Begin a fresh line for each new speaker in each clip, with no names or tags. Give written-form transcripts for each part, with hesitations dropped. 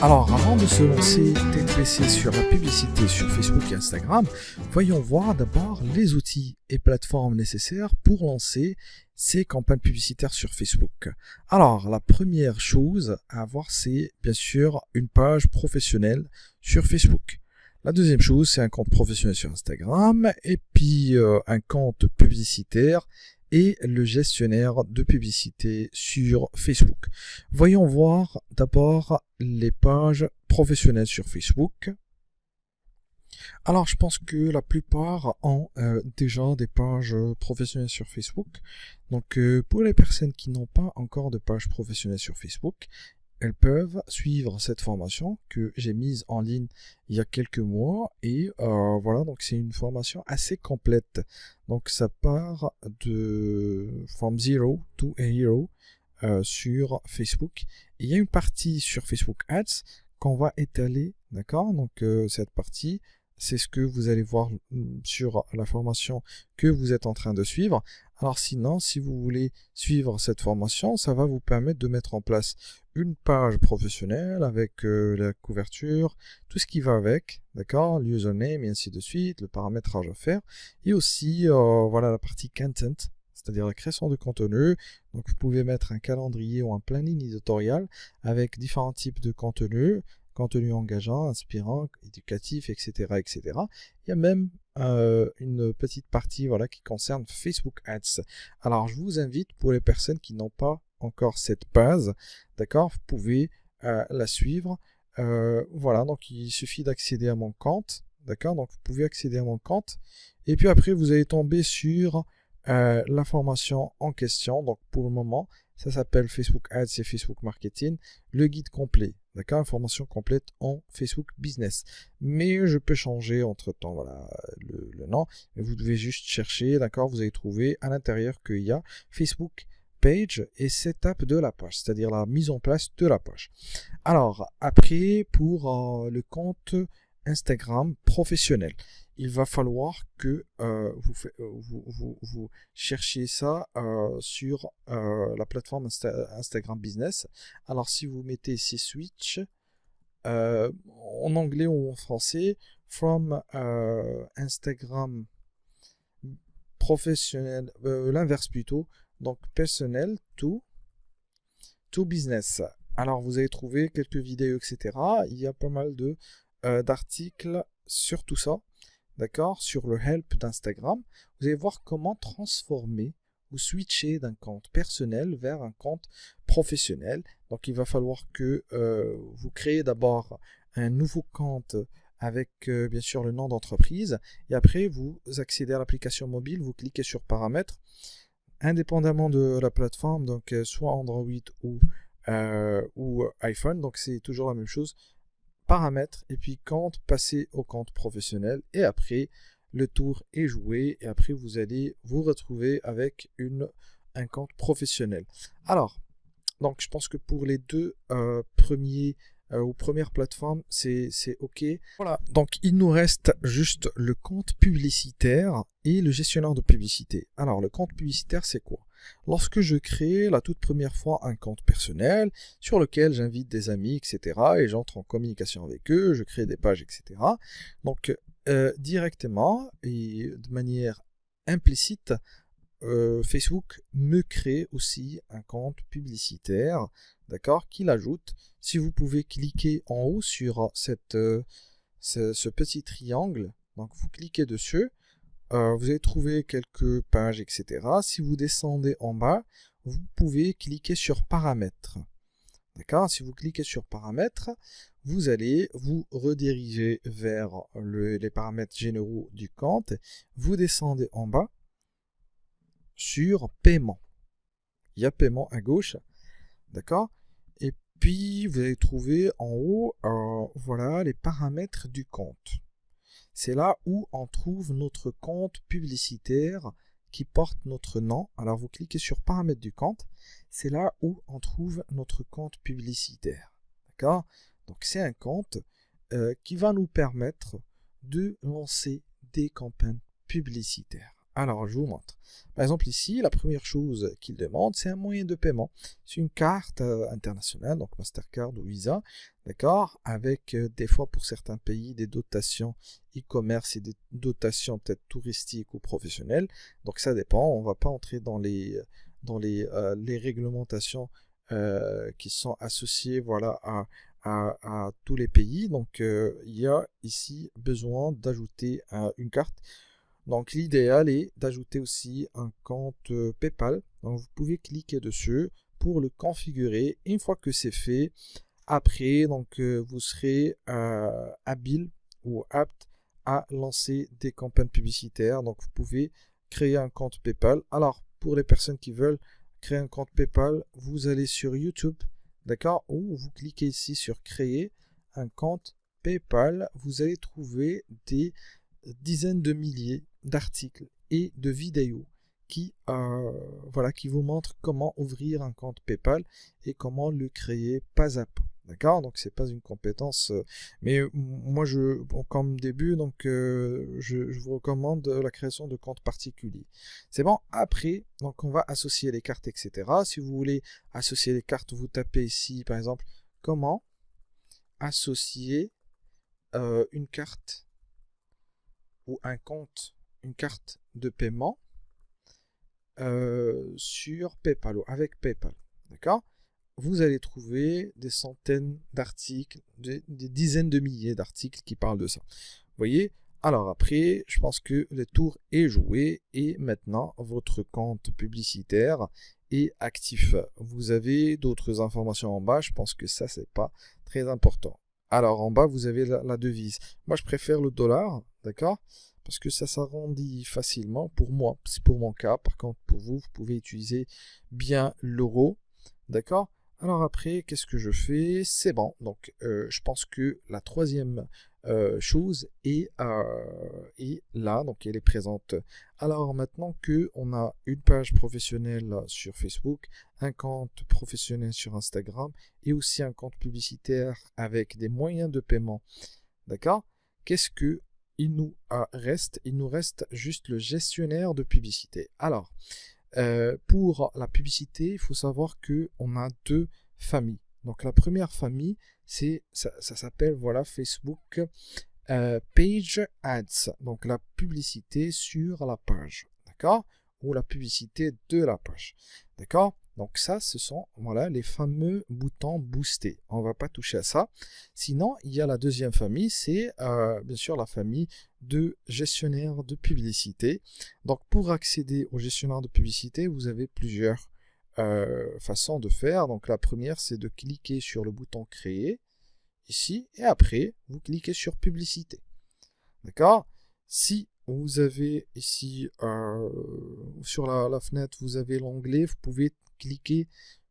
Alors, avant de se lancer tête baissée sur la publicité sur Facebook et Instagram, voyons voir d'abord les outils et plateformes nécessaires pour lancer ces campagnes publicitaires sur Facebook. Alors, la première chose à avoir, c'est bien sûr une page professionnelle sur Facebook. La deuxième chose, c'est un compte professionnel sur Instagram et puis un compte publicitaire et le gestionnaire de publicité sur Facebook. Voyons voir d'abord les pages professionnelles sur Facebook. Alors, je pense que la plupart ont déjà des pages professionnelles sur Facebook. Donc, pour les personnes qui n'ont pas encore de page professionnelle sur Facebook, elles peuvent suivre cette formation que j'ai mise en ligne il y a quelques mois et voilà, donc c'est une formation assez complète. Donc ça part de From Zero to a Hero sur Facebook. Et il y a une partie sur Facebook Ads qu'on va étaler, d'accord? Donc cette partie, c'est ce que vous allez voir sur la formation que vous êtes en train de suivre. Alors sinon, si vous voulez suivre cette formation, ça va vous permettre de mettre en place une page professionnelle avec la couverture, tout ce qui va avec, d'accord, l'username et ainsi de suite, le paramétrage à faire, et aussi voilà la partie content, c'est-à-dire la création de contenu. Donc vous pouvez mettre un calendrier ou un planning éditorial avec différents types de contenus, contenu engageant, inspirant, éducatif, etc., etc. Il y a même une petite partie voilà, qui concerne Facebook Ads. Alors, je vous invite, pour les personnes qui n'ont pas encore cette base, d'accord, vous pouvez la suivre. Voilà, donc il suffit d'accéder à mon compte, d'accord, donc vous pouvez accéder à mon compte. Et puis après, vous allez tomber sur la formation en question. Donc, pour le moment, ça s'appelle Facebook Ads et Facebook Marketing, le guide complet, d'accord, information complète en Facebook Business. Mais je peux changer entre-temps, voilà, le nom. Mais vous devez juste chercher, d'accord, vous allez trouver à l'intérieur qu'il y a Facebook Page et Setup de la page, c'est-à-dire la mise en place de la page. Alors, après, pour le compte Instagram professionnel, il va falloir que vous cherchiez ça sur la plateforme Instagram Business. Alors, si vous mettez ici Switch, en anglais ou en français, from Instagram professionnel, l'inverse plutôt, donc personnel to business. Alors, vous allez trouver quelques vidéos, etc. Il y a pas mal d'articles sur tout ça. D'accord, sur le help d'Instagram, vous allez voir comment transformer ou switcher d'un compte personnel vers un compte professionnel. Donc, il va falloir que vous créez d'abord un nouveau compte avec bien sûr le nom d'entreprise et après vous accédez à l'application mobile, vous cliquez sur paramètres, indépendamment de la plateforme, donc soit Android ou iPhone, donc c'est toujours la même chose. Paramètres et puis compte, passer au compte professionnel et après le tour est joué et après vous allez vous retrouver avec un compte professionnel. Alors, donc je pense que pour les deux premières plateformes, c'est OK. Voilà, donc il nous reste juste le compte publicitaire et le gestionnaire de publicité. Alors, le compte publicitaire, c'est quoi? Lorsque je crée la toute première fois un compte personnel sur lequel j'invite des amis, etc., et j'entre en communication avec eux, je crée des pages, etc., donc directement et de manière implicite, Facebook me crée aussi un compte publicitaire, d'accord, qu'il ajoute. Si vous pouvez cliquer en haut sur ce petit triangle, donc vous cliquez dessus, vous allez trouver quelques pages, etc. Si vous descendez en bas, vous pouvez cliquer sur paramètres. D'accord? Si vous cliquez sur paramètres, vous allez vous rediriger vers les paramètres généraux du compte. Vous descendez en bas sur paiement. Il y a paiement à gauche. D'accord? Et puis, vous allez trouver en haut, voilà, les paramètres du compte. C'est là où on trouve notre compte publicitaire qui porte notre nom. Alors, vous cliquez sur paramètres du compte. C'est là où on trouve notre compte publicitaire. D'accord? Donc, c'est un compte qui va nous permettre de lancer des campagnes publicitaires. Alors, je vous montre. Par exemple, ici, la première chose qu'il demande, c'est un moyen de paiement. C'est une carte internationale, donc Mastercard ou Visa, d'accord, avec des fois pour certains pays des dotations e-commerce et des dotations peut-être touristiques ou professionnelles. Donc ça dépend. On ne va pas entrer dans les réglementations qui sont associées, voilà, à tous les pays. Donc il y a ici besoin d'ajouter une carte. Donc l'idéal est d'ajouter aussi un compte PayPal. Donc vous pouvez cliquer dessus pour le configurer. Une fois que c'est fait, après donc vous serez habile ou apte à lancer des campagnes publicitaires. Donc vous pouvez créer un compte PayPal. Alors pour les personnes qui veulent créer un compte PayPal, vous allez sur YouTube, d'accord, ou vous cliquez ici sur créer un compte PayPal. Vous allez trouver des dizaines de milliers d'articles et de vidéos qui vous montrent comment ouvrir un compte PayPal et comment le créer pas à pas. D'accord? Donc c'est pas une compétence, mais moi comme début, donc je vous recommande la création de comptes particuliers. C'est bon. Après, donc on va associer les cartes, etc. Si vous voulez associer les cartes, vous tapez ici par exemple comment associer une carte ou un compte, une carte de paiement sur PayPal ou avec PayPal. D'accord? Vous allez trouver des centaines d'articles, des dizaines de milliers d'articles qui parlent de ça. Vous voyez? Alors après, je pense que le tour est joué et maintenant votre compte publicitaire est actif. Vous avez d'autres informations en bas, je pense que ça c'est pas très important. Alors en bas vous avez la devise. Moi je préfère le dollar, d'accord? Parce que ça s'arrondit facilement pour moi, c'est pour mon cas. Par contre pour vous, vous pouvez utiliser bien l'euro, d'accord? Alors après, qu'est-ce que je fais? C'est bon. Donc je pense que la troisième chose est là, donc elle est présente. Alors maintenant que on a une page professionnelle sur Facebook, un compte professionnel sur Instagram et aussi un compte publicitaire avec des moyens de paiement, d'accord? Qu'est-ce que il nous reste? Il nous reste juste le gestionnaire de publicité. Alors pour la publicité, il faut savoir qu'on a deux familles. Donc la première famille, ça s'appelle voilà Facebook Page Ads. Donc la publicité sur la page, d'accord? Ou la publicité de la page, d'accord? Donc ça, ce sont voilà les fameux boutons boostés. On ne va pas toucher à ça. Sinon, il y a la deuxième famille, c'est bien sûr la famille de gestionnaire de publicité. Donc pour accéder au gestionnaire de publicité, vous avez plusieurs façons de faire. Donc la première, c'est de cliquer sur le bouton créer ici et après vous cliquez sur publicité. D'accord? Si vous avez ici sur la fenêtre, vous avez l'onglet, vous pouvez cliquer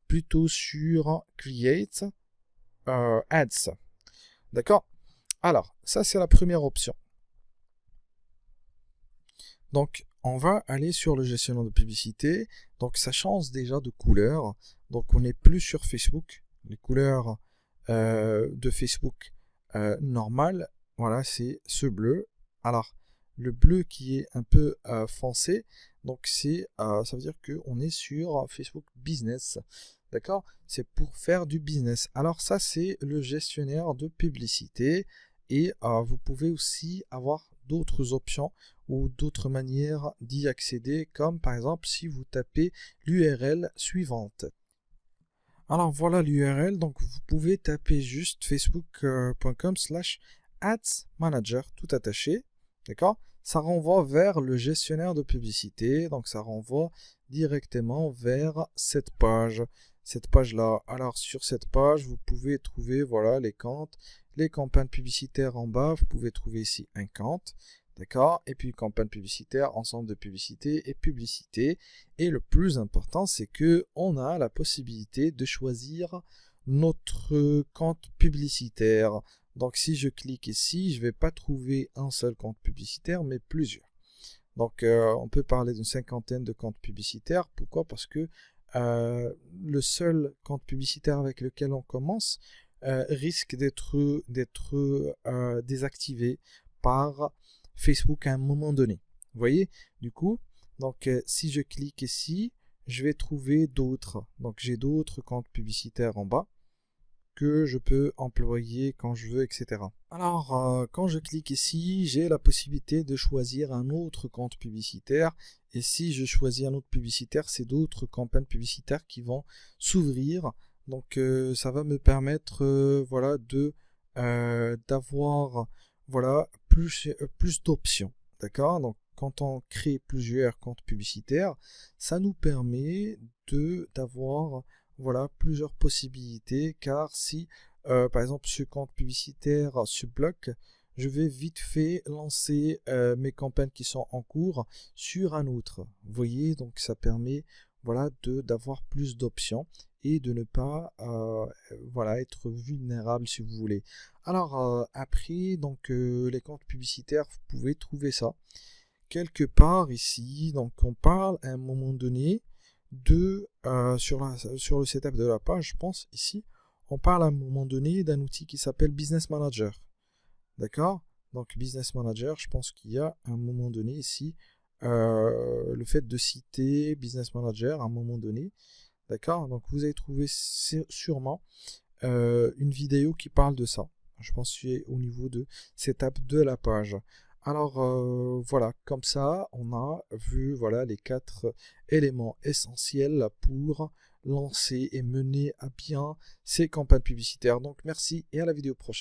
plutôt sur Create Ads. D'accord? Alors, ça c'est la première option. Donc, on va aller sur le gestionnaire de publicité. Donc, ça change déjà de couleur. Donc, on n'est plus sur Facebook. Les couleurs de Facebook normal, voilà, c'est ce bleu. Alors, le bleu qui est un peu foncé, donc ça veut dire qu'on est sur Facebook Business. D'accord? C'est pour faire du business. Alors ça, c'est le gestionnaire de publicité. Et vous pouvez aussi avoir d'autres options ou d'autres manières d'y accéder, comme par exemple si vous tapez l'URL suivante. Alors voilà l'URL, donc vous pouvez taper juste facebook.com/adsmanager, tout attaché, d'accord? Ça renvoie vers le gestionnaire de publicité, donc ça renvoie directement vers cette page-là. Alors sur cette page, vous pouvez trouver voilà les comptes, les campagnes publicitaires en bas, vous pouvez trouver ici un compte. D'accord? Et puis campagne publicitaire, ensemble de publicité et publicité. Et le plus important, c'est que on a la possibilité de choisir notre compte publicitaire. Donc si je clique ici, je ne vais pas trouver un seul compte publicitaire, mais plusieurs. Donc on peut parler d'une cinquantaine de comptes publicitaires. Pourquoi? Parce que le seul compte publicitaire avec lequel on commence risque d'être désactivé par Facebook à un moment donné. Vous voyez, du coup, Donc si je clique ici, je vais trouver d'autres. Donc j'ai d'autres comptes publicitaires en bas que je peux employer quand je veux, etc. Alors, quand je clique ici, j'ai la possibilité de choisir un autre compte publicitaire. Et si je choisis un autre publicitaire, c'est d'autres campagnes publicitaires qui vont s'ouvrir. Donc, ça va me permettre, voilà, d'avoir, voilà, plus d'options. D'accord? Donc, quand on crée plusieurs comptes publicitaires, ça nous permet d'avoir voilà, plusieurs possibilités, car si, par exemple, ce compte publicitaire se bloque, je vais vite fait lancer mes campagnes qui sont en cours sur un autre. Vous voyez, donc ça permet voilà, d'avoir plus d'options et de ne pas voilà, être vulnérable si vous voulez. Alors, après, donc, les comptes publicitaires, vous pouvez trouver ça quelque part ici. Donc, on parle à un moment donné sur le setup de la page, je pense, ici, on parle à un moment donné d'un outil qui s'appelle Business Manager. D'accord? Donc, Business Manager, je pense qu'il y a un moment donné ici, le fait de citer Business Manager à un moment donné. D'accord? Donc, vous avez trouvé sûrement une vidéo qui parle de ça. Je pense que c'est au niveau de setup de la page. Alors voilà, comme ça, on a vu voilà, les 4 éléments essentiels pour lancer et mener à bien ces campagnes publicitaires. Donc merci et à la vidéo prochaine.